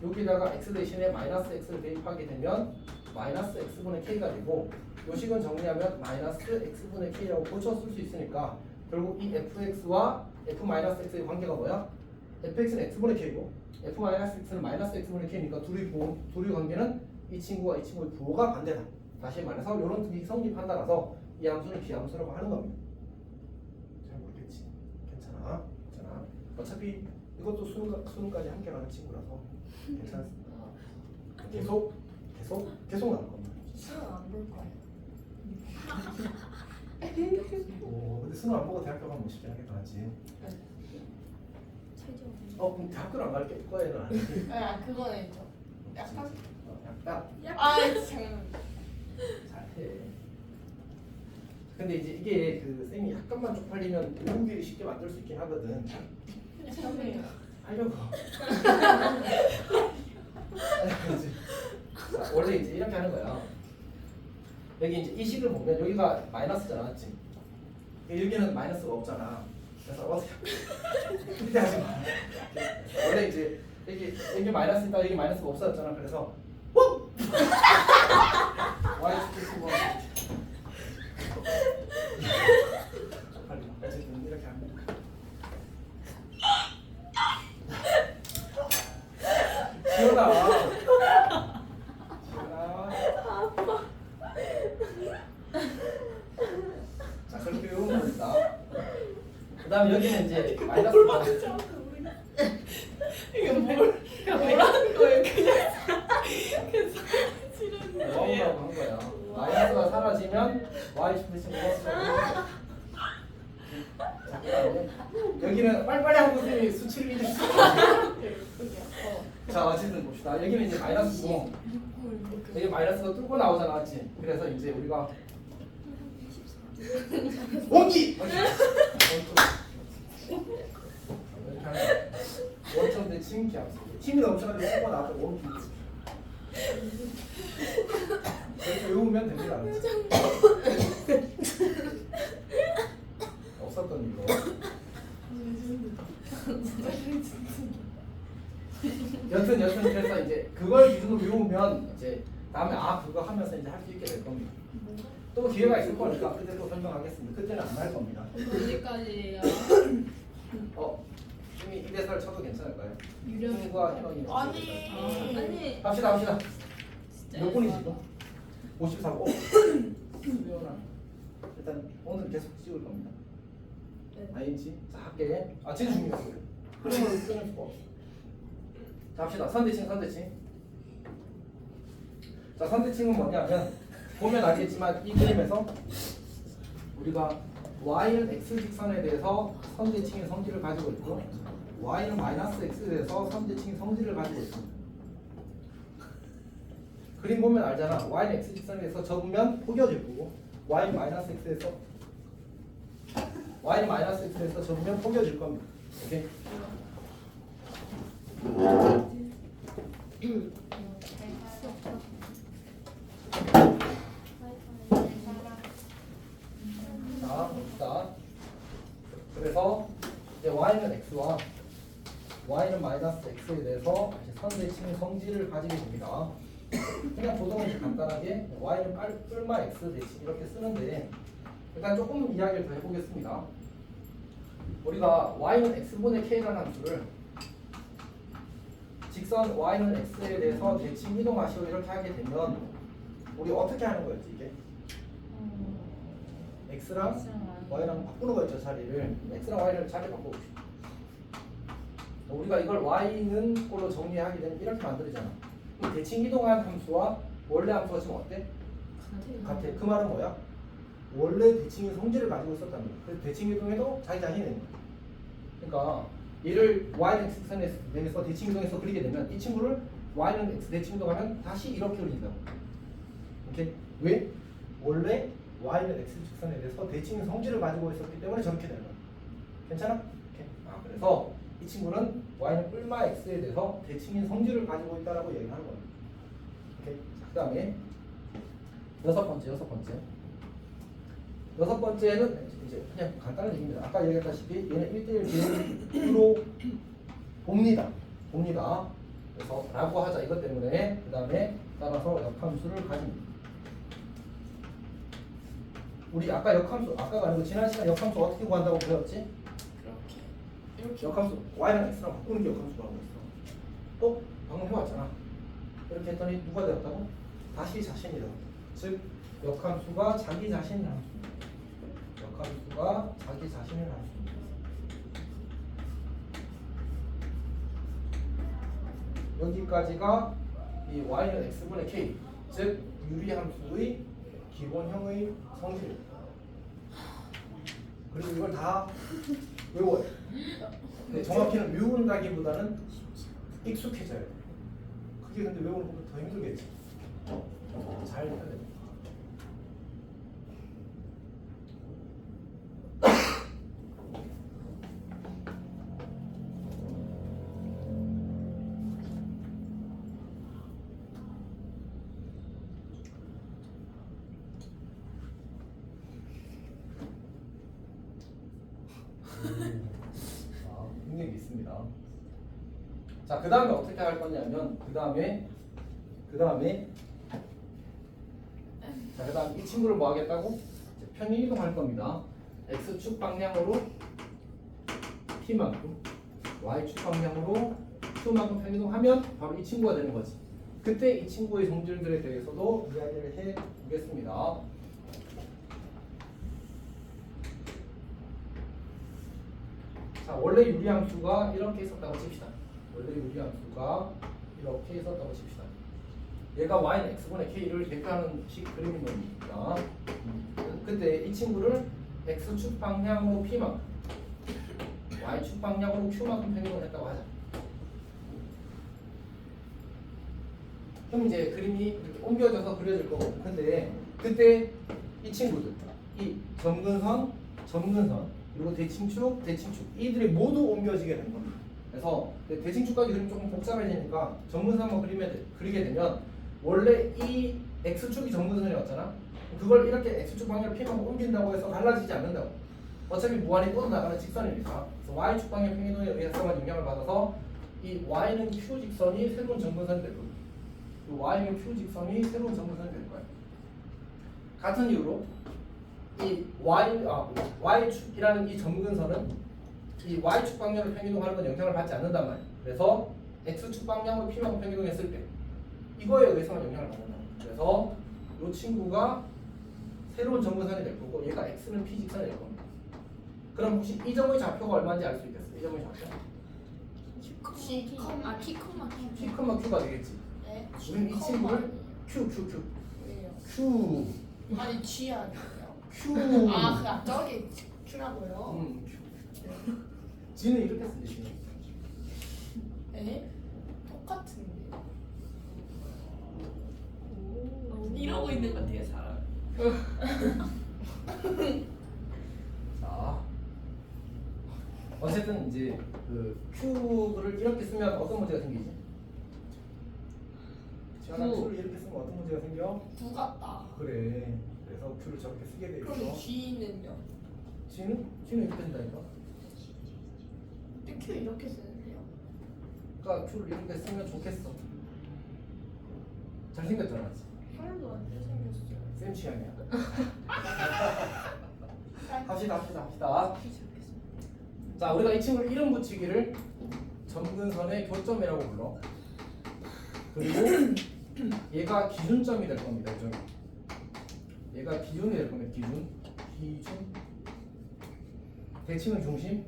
여기다가 x 대신에 -x를 대입하게 되면 -x분의 k가 되고 요 식은 정리하면 -x분의 k라고 고쳐 쓸 수 있으니까 결국 이 fx와 f-x의 관계가 뭐야? fx는 x분의 k고 f-x는 -x분의 k니까 둘의 관계는 이 친구와 이 친구의 부호가 반대다. 다시 말해서 이런 뜻이 성립한다라서 이 함수는 기함수라고 하는 겁니다. 잘 모르겠지? 어차피 이것도 수능까지 함께 가는 친구라서 괜찮습니다. 계속 나올 겁니다. 수능 안볼 거예요. 근데 수능 안 보고 대학교 가면 쉽지 않게 가지. 그럼 대학교를 안 갈 거에는 아니지. 그거는 있죠. 약간. 약간 장난. 잘해. 근데 이제 이게 그 쌤이 약간만 쪽팔리면 외우기를 쉽게 만들 수 있긴 하거든. 하려고. 자, 원래 이제 이렇게 하는 거야. 여기 이제 이 식을 보면 여기가 마이너스잖아, 맞지? 여기는 마이너스가 없잖아. 그래서 어떻게 그때 하지 마. 원래 이제 여기 마이너스 있다, 여기 마이너스가 없어졌잖아. 그래서 y 스퀘어 어쨌든 이렇게 합니다. 지원아. 자, 그렇게 외우면 됩니다. 그 다음에 여기는 이제 마이너스가 이게 뭐라는 거예요? 그냥 뭐라고 한 거야. 마이너스가 사라지면 y 스퀘어 플러스가 여기는 빨리빨리 하고 선생님이 수치를 믿을 수 있어요. 자, 어쨌든 봅시다. 여기는 이제 마이너스고 여기 마이너스가 뚫고 나오잖아, 맞지? 그래서 이제 우리가 원기! 원점 대칭 기압. 힘이 넘쳐가지고 뚫고 나왔다 원기. 이렇게 외우면 됩니다. 없었던 일로. 여튼 그래서 이제 그걸 기준으로 외우면 이제 다음에 그거 하면서 이제 할 수 있게 될 겁니다. 또 기회가 있을 거니까 그때 또 설명하겠습니다. 그때는 안 할 겁니다. 어디까지예요? 이미 이 대사를 쳐도 괜찮을까요? 유령. 힘과 희망이 아니 합시다. 진짜 몇 분이지 또? 54고. 수요나 일단 오늘 계속 찍을 겁니다. ING 자 할게. 진짜 중요해요. 흐름을 끊을 수가 없어. 자 합시다. 선대칭. 자 선대칭은 뭐냐면 보면 알겠지만 이 그림에서 우리가 y는 x 직선에 대해서 선대칭의 성질을 가지고 있고 y는 마이너스 x에 대해서 선대칭의 성질을 가지고 있습니다. 그림 보면 알잖아. y는 x 직선에 대해서 접으면 포개질 거고 y는 마이너스 x에 대해서 접으면 포개질 겁니다. 오케이? 자, 봅시다. 그래서 이제 y는 x와 y는 마이너스 x에 대해서 선대칭의 성질을 가지게 됩니다. 그냥 보통은 간단하게 y는 뿔마 x 대칭 이렇게 쓰는데 일단 조금 이야기를 더 해보겠습니다. 우리가 y는 x분의 k라는 함수를 직선 y는 x에 대해서 대칭 이동하시오 이렇게 하게 되면 우리 어떻게 하는 거였지 이게? x랑 y랑 바꾸는 거였죠 자리를. x랑 y를 자리 바꿔봅시다. 우리가 이걸 y는 꼴로 정리하게 되면 이렇게 만들어지잖아. 이 대칭 이동한 함수와 원래 함수가 지금 어때? 같아. 그 말은 뭐야? 원래 대칭의 성질을 가지고 있었다는 거야. 그래서 대칭 이동해도 자기 자신이 되는 거야. 그러니까 얘를 y는 x선에 대해서 대칭 이동해서 그리게 되면 이 친구를 y는 x 대칭 이동하면 다시 이렇게 그린다고. 오케이? 왜? 원래 y는 x 직선에 대해서 대칭의 성질을 가지고 있었기 때문에 저렇게 되는 거야. 괜찮아? 오케이. 그래서 이 친구는 y는 뿔마 x에 대해서 대칭의 성질을 가지고 있다라고 얘기하는 거야. 오케이. 그 다음에 여섯 번째는 이제 그냥 간단한 얘기입니다. 아까 얘기했다시피 얘는 1대1 비율로 봅니다. 그래서 라고 하자 이것 때문에 그 다음에 따라서 역함수를 가집니다. 우리 아까 아까가 아니고 지난 시간 역함수 어떻게 구한다고 배웠지? 이렇게. 역함수 y랑 x랑 바꾸는 게 역함수라고 했어. 또 방금 해왔잖아. 이렇게 했더니 누가 되었다고? 다시 자신이다. 즉 역함수가 자기 자신을 함수입니다. 역함수가 자기 자신을 함수입니다. 여기까지가 이 y는 x분의 k, 즉 유리함수의 기본형의 성질입니다. 그리고 이걸 다 외워요. 근데 정확히는 외운다기보다는 익숙해져요. 그게 근데 외우는 것보다 더 힘들겠지. 잘 해야 돼. 능력이 있습니다. 자, 그 다음에 어떻게 할 거냐면 그 다음에 이 친구를 뭐 하겠다고? 이제 편의 이동할 겁니다. x축 방향으로 p만큼, y축 방향으로 q만큼 편의 이동하면 바로 이 친구가 되는 거지. 그때 이 친구의 성질들에 대해서도 이야기를 해 보겠습니다. 자, 원래 유리함수가 이렇게 있었다고 칩시다. 원래 유리함수가 이렇게 있었다고 칩시다. 얘가 y는 x분의 k를 대표하는 식 그림인 겁니다. 근데 이 친구를 x축 방향으로 p만큼, y축 방향으로 q만큼 변경을 했다고 하자. 그럼 이제 그림이 이렇게 옮겨져서 그려질 거고, 근데 그때 이 친구들, 이 점근선, 그리고 대칭축 이들이 모두 옮겨지게 되는 겁니다. 그래서 대칭축까지 그리면 조금 복잡해지니까 점근선만 그리게 되면 원래 이 x축이 점근선이었잖아. 그걸 이렇게 x축 방향으로 p만큼 옮긴다고 해서 달라지지 않는다고. 어차피 무한히 뻗어나가는 직선이니까. 그래서 y축 방향 평행이동에 의해서만 영향을 받아서 이 y는 q 직선이 새로운 점근선이 될 겁니다. y는 q 직선이 새로운 점근선이 될 거예요. 같은 이유로 이 y축이라는 이 점근선은 이 y축 방향으로 평행이동하는 건 영향을 받지 않는단 말이에요. 그래서 x축 방향으로 p만큼 평행이동했을 때 이거에 의해서만 영향을 받는다. 그래서 이 친구가 새로운 점근선이 될 거고 얘가 x는 p 직선이 될 겁니다. 그럼 혹시 이 점의 좌표가 얼마인지 알 수 있겠어요? 이 점의 좌표? p, q가 되겠지. 네. 우리는 이 친구를 q 왜요? q 아니 G 아니에요? q 아, 그 앞쪽이 Q라고요? g는 이렇게 쓰지. 네? 똑같은데. 이러고 있는 거 뒤에 사람. 자, 어쨌든 이제 그 q를 이렇게 쓰면 어떤 문제가 생기지? 지안아, q를 이렇게 쓰면 어떤 문제가 생겨? 구 같다. 그래. 그래서 q를 저렇게 쓰게 돼 그럼 있어. G는요? g는 이렇게 된다니까. 근데 Q 이렇게 쓰는데요? 그러니까 q를 이렇게 쓰면 좋겠어. 잘생겼잖아, 맞지? 하나도 안 잘생겼어요. 쌤 취향이야. 합시다. 자, 우리가 이 친구를 이름 붙이기를 점근선의 교점이라고 불러. 그리고 얘가 기준점이 될 겁니다. 그죠? 얘가 기준이 될 겁니다. 기준. 대칭은 중심.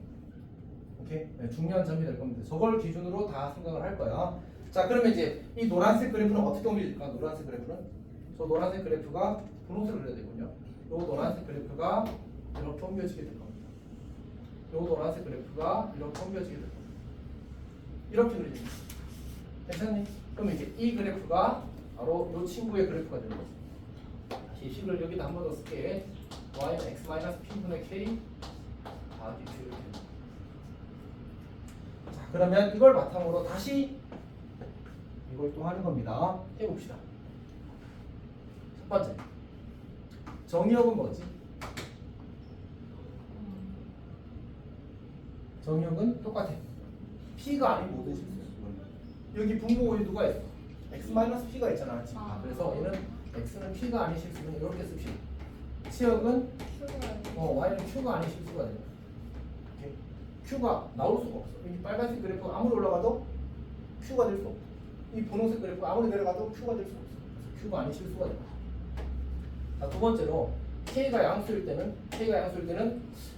오케이. 네, 중요한 점이 될 겁니다. 저걸 기준으로 다 생각을 할 거야. 자, 그러면 이제 이 노란색 그래프는 어떻게 옮겨질까? 노란색 그래프는 저 노란색 그래프가 분홍색을 그려야 되거든요. 요 노란색 그래프가 이렇게 옮겨지게 될 겁니다. 요 노란색 그래프가 이렇게 옮겨지게 될 겁니다. 이렇게 그려집니다. 괜찮니? 그럼 이제 이 그래프가 바로 요 친구의 그래프가 되는 거죠. 다시 식을 여기다 한 번 더 쓸게. y는 x-p분의 k 더하기 q 이렇게. 자, 그러면 이걸 바탕으로 다시 이걸 또 하는 겁니다. 해봅시다. 첫 번째, 정의역은 뭐지? 정의역은 똑같아. p가 아닌 모든 실수. 여기 분모에 누가 있어? x-p가 있잖아. 지금. 그래서 얘는 x는 p가 아닌 실수는 이렇게 씁시다. 치역은 y는 q가 아닌 실수가 됩니다. 이렇게. q가 나올 수가 없어. 이 빨간색 그래프 아무리 올라가도 q가 될 수 없어. 이 분홍색 그래프 아무리 내려가도 q가 될 수 없어. 그래서 q가 아닌 실수가 됩니다. 자, 두 번째로 k가 양수일 때는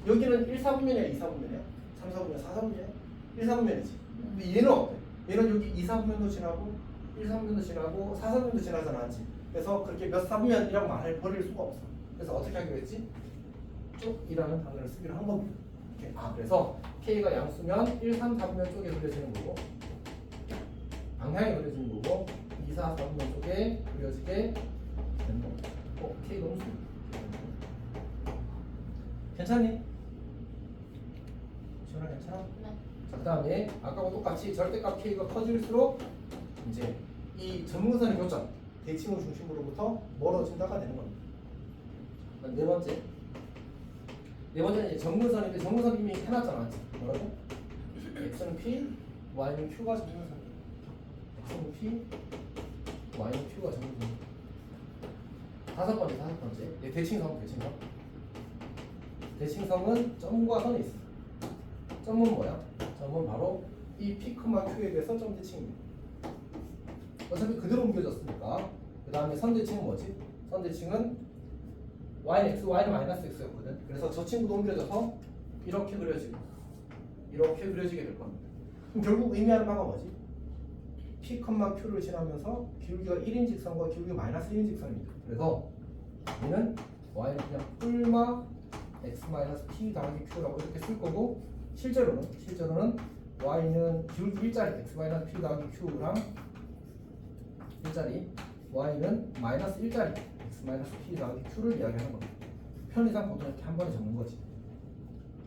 여기는 1, 4분면이야, 2, 4분면이야, 3, 4분면, 4, 4분면이야, 1, 4분면이지. 근데 얘는 어때? 얘는 여기 2, 4분면도 지나고 1, 3분면도 지나고 4, 3분면도 지나잖아, 않지? 그래서 그렇게 몇 3분면이라고 말을 버릴 수가 없어. 그래서 어떻게 하기로 했지? 쪽이라는 단어를 쓰기로 한 겁니다. 이렇게. 그래서 K가 양수면 1, 3, 4분면 쪽에 그려지는 거고 방향이 그려지는 거고 2, 4, 4분면 쪽에 그려지게 되는 겁니다. K가 음수. 괜찮니? 지원아 괜찮아? 네. 자, 그 다음에 아까와 똑같이 절대값 K가 커질수록 이제 이 전문선의 교점 대칭의 중심으로부터 멀어진다가 되는 겁니다. 네 번째는 이제 정근선인데 정근선 이미 해놨잖아, 맞지? 뭐라고? x는 p, y는 q가 정근선이야. x는 p, y는 q가 정근선. 다섯 번째. 얘 대칭성. 대칭성은 점과 선이 있어. 점은 뭐야? 점은 바로 이 p, q에 대해서 점 대칭입니다. 어차피 그대로 옮겨졌으니까. 그 다음에 선 대칭은 뭐지? 선 대칭은 y는 x, y는 마이너스 x였거든. 그래서 저 친구도 옮겨져서 이렇게 그려지게 될 겁니다. 그럼 결국 의미하는 바가 뭐지? p, q를 지나면서 기울기가 1인 직선과 기울기가 마이너스 1인 직선입니다. 그래서 얘는 y는 그냥 뿔마 x 마이너스 p 더하기 q라고 이렇게 쓸 거고 실제로는 y는 기울기 1자리 x 마이너스 p 더하기 q랑 1자리 y는 마이너스 1자리 x 마이너스 p 더하기 q를 이야기하는 겁니다. 편의상 보통 이렇게 한 번에 적는 거지.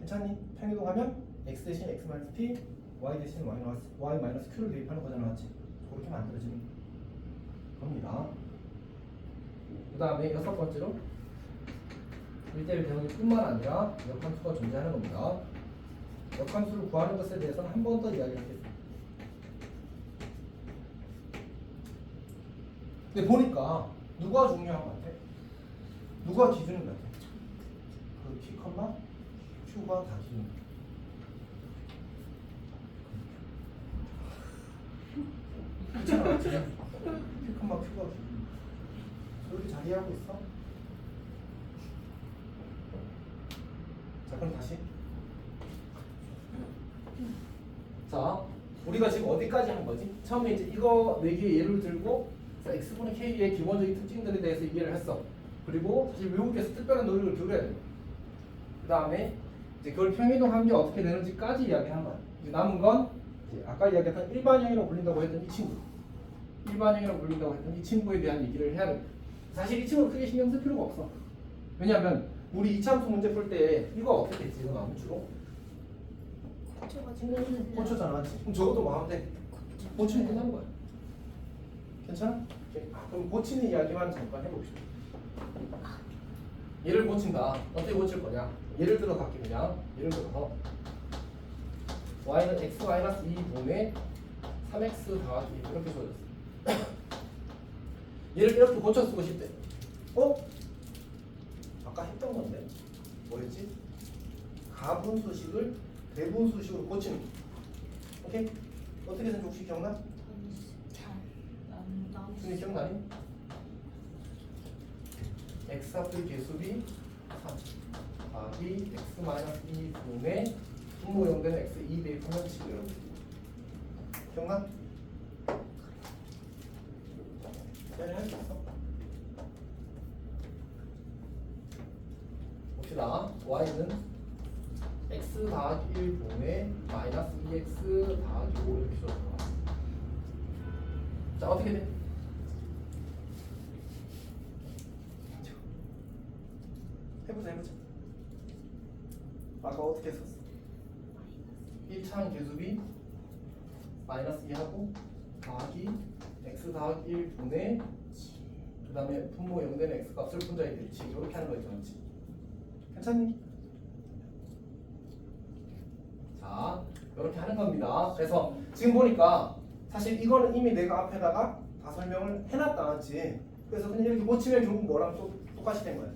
괜찮니? 편의동하면 x 대신 x 마이너스 p, y 대신 y 마이너스 q를 대입하는 거잖아, 맞지? 그렇게 만들어지는 겁니다. 그 다음에 여섯 번째로 1대1 대응이 뿐만 아니라 역함수가 존재하는 겁니다. 역함수를 구하는 것에 대해서는 한 번 더 이야기하겠습니다. 근데 보니까 누가 중요한 것 같아? 누가 기준인 것 같아? 그 P, Q가 다 기준인 것 같아. 그렇잖아, P, Q가 기준. 이렇게 잘 이해하고 있어? 자, 그럼 다시. 자, 우리가 지금 어디까지 한 거지? 처음에 이제 이거 4개의 예를 들고 x분의 k의 기본적인 특징들에 대해서 이해를 했어. 그리고 사실 외우기 위해서 특별한 노력을 기울여야 돼. 그 다음에 이제 그걸 평이동한 게 어떻게 되는지까지 이야기한 거야. 이제 남은 건 이제 아까 이야기했던 일반형이라고 불린다고 했던 이 친구. 일반형이라고 불린다고 했던 이 친구에 대한 얘기를 해야 돼. 사실 이 친구는 크게 신경 쓸 필요가 없어. 왜냐면 우리 이차함수 문제 풀 때 이거 어떻게 했지? 이거 나오면 주로 고쳐잖아. 그럼 적어도 뭐 하면 돼? 고치면 끝나는 거야. 괜찮아? 그럼 고치는 이야기만 잠깐 해봅시다. 얘를 고친다. 어떻게 고칠 거냐? 예를 들어 갈게 그냥. 예를 들어서 y는 x-2분의 3x 더하기 이렇게 써졌어. 얘를 이렇게 고쳐 쓰고 싶대. 아까 했던 건데 뭐였지? 가분수식을 대분수식으로 고치는 거. 오케이? 어떻게 생각 혹시 기억나? 준이 기억나니? x 합의 개수비 3 더하기 x-2 분의 분모 0되는 x 2 대입하면 식이에요. 기억나? 잘 할 수 있어? 봅시다. y는 x 더하기 1 분의 마이너스 2x 더하기 5 이렇게 써서 자 어떻게 돼? 해보자. 아까 어떻게 했었어? 1차항 개수비 마이너스 2하고 더하기 x 더하기 1 분의 그 다음에 분모 0되는 x 값을 분자에 대치 이렇게 하는 거 있죠, 그렇지? 괜찮니? 자, 이렇게 하는 겁니다. 그래서 지금 보니까 사실 이거는 이미 내가 앞에다가 다 설명을 해놨다, 맞지? 그래서 그냥 이렇게 고치면 결국 뭐랑 또 똑같이 된 거야.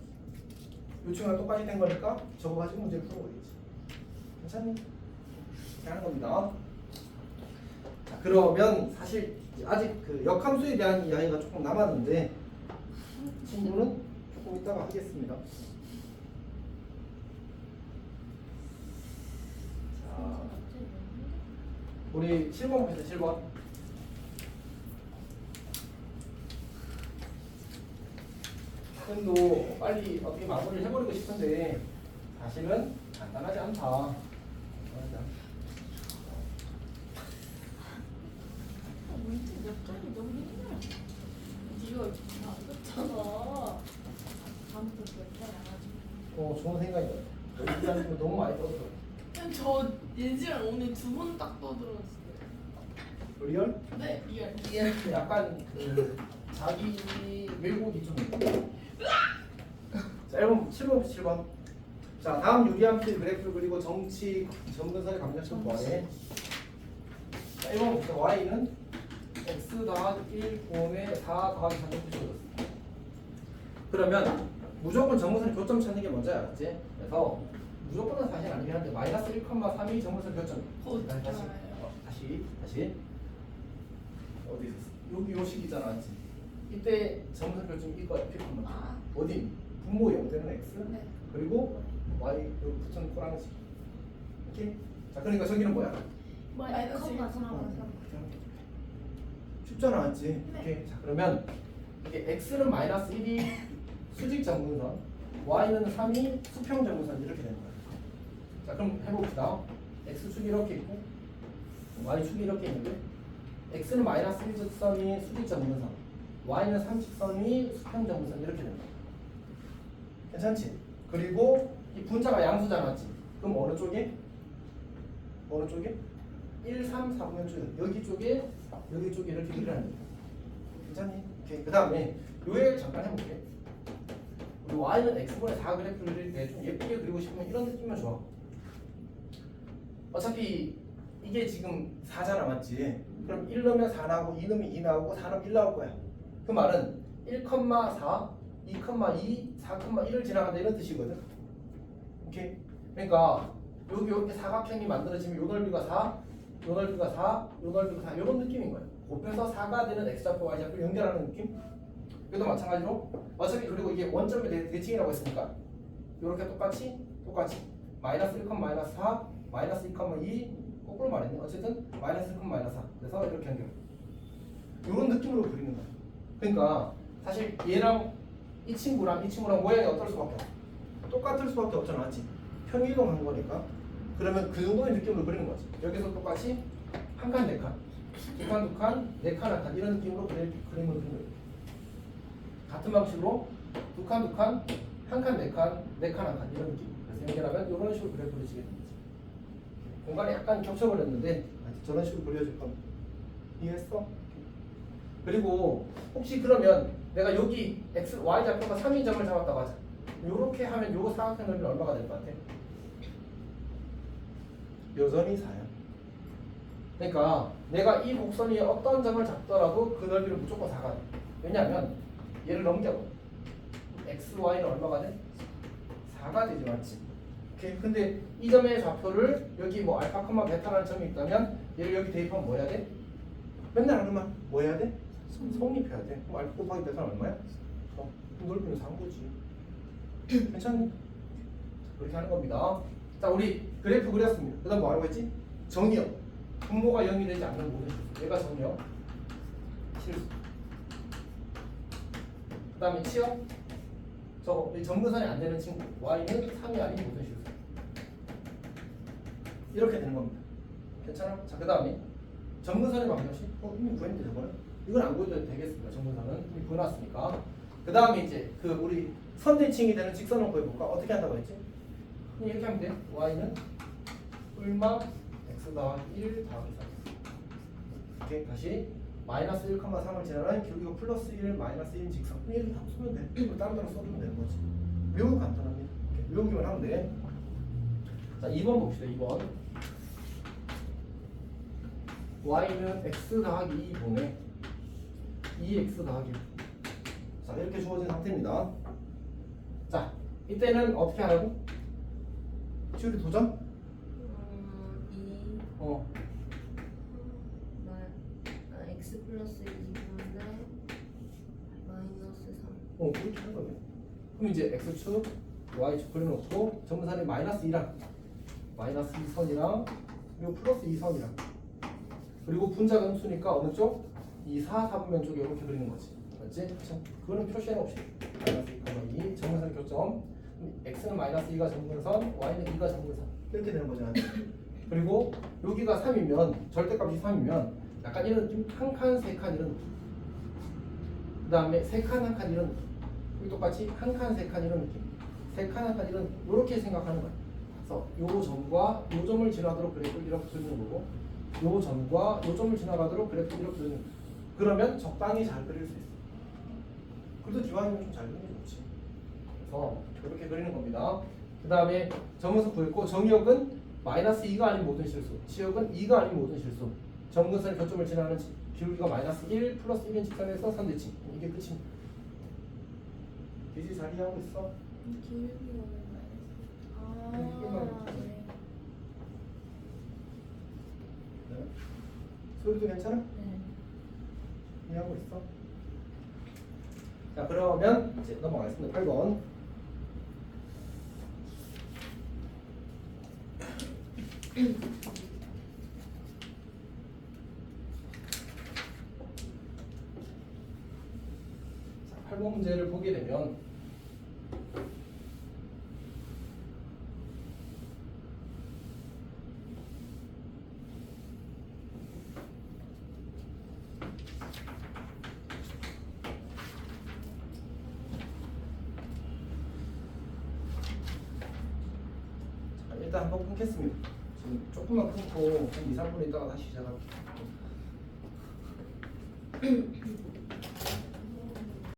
요청이랑 똑같이 된 거니까 저거 가지고 문제를 풀어보겠지. 괜찮니? 이렇게 하는 겁니다. 자, 그러면 사실 아직 그 역함수에 대한 이야기가 조금 남았는데 친구는 조금 이따가 하겠습니다. 자, 우리 7번 보겠습니다. 7번. 쌤도 빨리 어떻게 마무리를 해버리고 싶은데 사실은 간단하지 않다. 간단하지 않다. 문제 몇 점이 너무 힘들어. 네가 안 됐잖아. 다음부터 몇점 안 하지. 좋은 생각이다. 우리 기자님은 너무 많이 떠들어. 그냥 저 예지랑 오늘 두 번 딱 떠들었어요. 리얼? 네, 리얼. 약간 그 자기 왜곡이 좀 있고. 자, 1번 7번. 자, 다음 유리함수 그래프를 그리고 정치 점근선의 감정식 뭐해? 자, 1번부터 y는 x 더하기 1 분의 4 더하기 3을 붙여줬어. 그러면 무조건 점근선의 교점 찾는 게 먼저야, 알았지? 그래서 무조건은 사실 아니긴 한데 마이너스 1,3이 점근선 교점. 다시 어디 있었어? 여기 요 식이잖아, 맞지? 이때 점선 결정이 이거야, P콤마. 아. 어디? 분모 0되는 x 네. 그리고 y 여기 붙여놓은 꼬랑지. 오케이? 자, 그러니까 저기는 뭐야? 마이너스 1, 쉽잖아, 맞지? 네. 오케이. 자, 그러면 이게 x는 마이너스 1이 수직 점근선, y는 3이 수평 점근선 이렇게 되는 거야. 자, 그럼 해봅시다. x축이 이렇게 있고 y축이 이렇게 있는데 x는 마이너스 1직선이 수직 점근선, y는 3직선이 수평 점근선 이렇게 된다. 괜찮지? 그리고 이 분자가 양수잖아, 맞지? 그럼 어느 쪽에? 어느 쪽에? 1, 3, 4분의 쪽에 여기 쪽에 이렇게 그리라는 거야. 괜찮니? 오케이. 그 다음에 요얘 잠깐 해볼게. 우리 y는 x분의 4 그래프를 그릴 때 좀 예쁘게 그리고 싶으면 이런 느낌만 좋아. 어차피 이게 지금 4잖아, 맞지? 그럼 1 넣으면 4 나오고 2 넣으면 2 나오고 4 넣으면 1 나올 거야. 그 말은 1,4, 2,2, 4,1을 지나간다 이런 뜻이거든. 오케이? 그러니까 여기 이렇게 사각형이 만들어지면 요 넓이가 4, 요 넓이가 4, 요 넓이가 4 이런 느낌인 거야. 곱해서 4가 되는 x좌표 y좌표 연결하는 느낌? 여기도 마찬가지로 어차피 그리고 이게 원점의 대칭이라고 했으니까 이렇게 똑같이 마이너스 1, 마이너스 4, 마이너스 2,2 거꾸로 말했네. 어쨌든 마이너스 1, 마이너스 4 그래서 이렇게 연결. 이런 느낌으로 그리는 거야. 그러니까 사실 얘랑 이 친구랑 모양이 어떨 수밖에 없어. 똑같을 수밖에 없잖아, 맞지? 편이동한 거니까. 그러면 그 정도의 느낌으로 그리는 거지. 여기서 똑같이 한 칸, 네 칸, 두 칸, 두 칸, 네 칸, 한 칸 이런 느낌으로 그림을 그리는 거예요. 같은 방식으로 두 칸, 두 칸, 한 칸, 네 칸, 네 칸, 한 칸 이런 느낌. 그래서 연결하면 이런 식으로 그래프를 지게 됩니다. 공간이 약간 겹쳐버렸는데 저런 식으로 그려줄 겁니다. 이해했어? 그리고 혹시 그러면 내가 여기 x, y 좌표가 3인 점을 잡았다고 하자. 요렇게 하면 요 사각형 넓이는 얼마가 될 것 같아? 여전히 4야. 그러니까 내가 이 곡선이 어떤 점을 잡더라도 그 넓이는 무조건 4가 돼. 왜냐하면 얘를 넘겨봐. x, y는 얼마가 돼? 4가 되지, 맞지? 오케이. 근데 이 점의 좌표를 여기 뭐 알파, 베타라는 점이 있다면 얘를 여기 대입하면 뭐 해야 돼? 맨날 하는만 뭐 해야 돼? 성립해야 돼. 그럼 알파 곱하기 베타는 얼마야? 넓이는 4인 거지. 괜찮니? 그렇게 하는 겁니다. 자, 우리 그래프 그렸습니다. 그 다음 뭐 하라고 했지? 정의역. 분모가 0이 되지 않는 모든 실수. 얘가 정의역. 실수. 그 다음에 치역. 저거 이 점근선이 안 되는 친구. y는 3이 아닌 모든 실수. 이렇게 되는 겁니다. 괜찮아? 자, 그 다음에 점근선의 방정식. 이미 구했는데 저거는? 이건 안 구해도 되겠습니다. 점근선은 이미 구해놨으니까. 그 다음에 이제 그 우리 선대칭이 되는 직선을 구해볼까? 어떻게 한다고 했지? 이렇게 하면 돼. y는 뿔마 x 더하기 1 더하기 3. 오케이. 다시 마이너스 1,3을 지나는 이거 플러스 1 마이너스 1인 직선. 이렇게 쓰면 돼. 이거 다른 데로 써주면 되는 거지. 매우 간단합니다. 오케이. 외우기만 하면 돼. 자, 2번 봅시다. 2번. y는 x 더하기 2분의 2x 더하기 1. 자, 이렇게 주어진 상태입니다. 자, 이때는 어떻게 하라고? 지우리 도전? 2 x 플러스 2분의 마이너스 3. 그렇게 하는 거예요. 그럼 이제 x축, y축 그려놓고 점선이 마이너스 2랑 마이너스 2선이랑 그리고 플러스 2선이랑 그리고 분자가 음수니까 어느 쪽? 2, 4, 4분면 쪽에 이렇게 그리는 거지. 맞지? 그쵸? 그거는 표시는 없이 마이너스 2, 정근선 교점. x는 마이너스 2가 정근선, y는 2가 정근선 이렇게 되는 거잖아. 그리고 여기가 3이면 절대값이 3이면 약간 이런 좀 한 칸, 세 칸 이런 느낌. 그 다음에 세 칸, 한 칸 이런 느낌. 여기 똑같이 한 칸, 세 칸 이런 느낌. 세 칸, 한 칸 이런 이렇게 생각하는 거야. 그래서 요 점과 요 점을 지나도록 그래프를 이렇게 그리는 거고, 요 점과 요 점을 지나가도록 그래프를 이렇게 그리는 거야. 그러면 적당히 잘 그릴 수 있어. 그래도 기왕이면 좀 잘 그리는 게 좋지. 그래서 이렇게 그리는 겁니다. 그 다음에 정근선 구했고, 정역은 마이너스 2가 아닌 모든 실수, 지역은 2가 아닌 모든 실수, 정근선 교점을 지나는 기울기가 마이너스 1 플러스 1인 직선에서 선대칭. 이게 끝입니다. 이제 잘 이해하고 있어? 기울기가 왜 이거만 말했어? 네. 네. 소리도 괜찮아? 네. 이해하고 있어? 자, 그러면 이제 넘어가겠습니다. 8번. 자, 8번 문제를 보게 되면 자, 일단 한번 끊겠습니다. 지금 조금만 끊고 한 2, 3분 있다가 다시 시작할게요.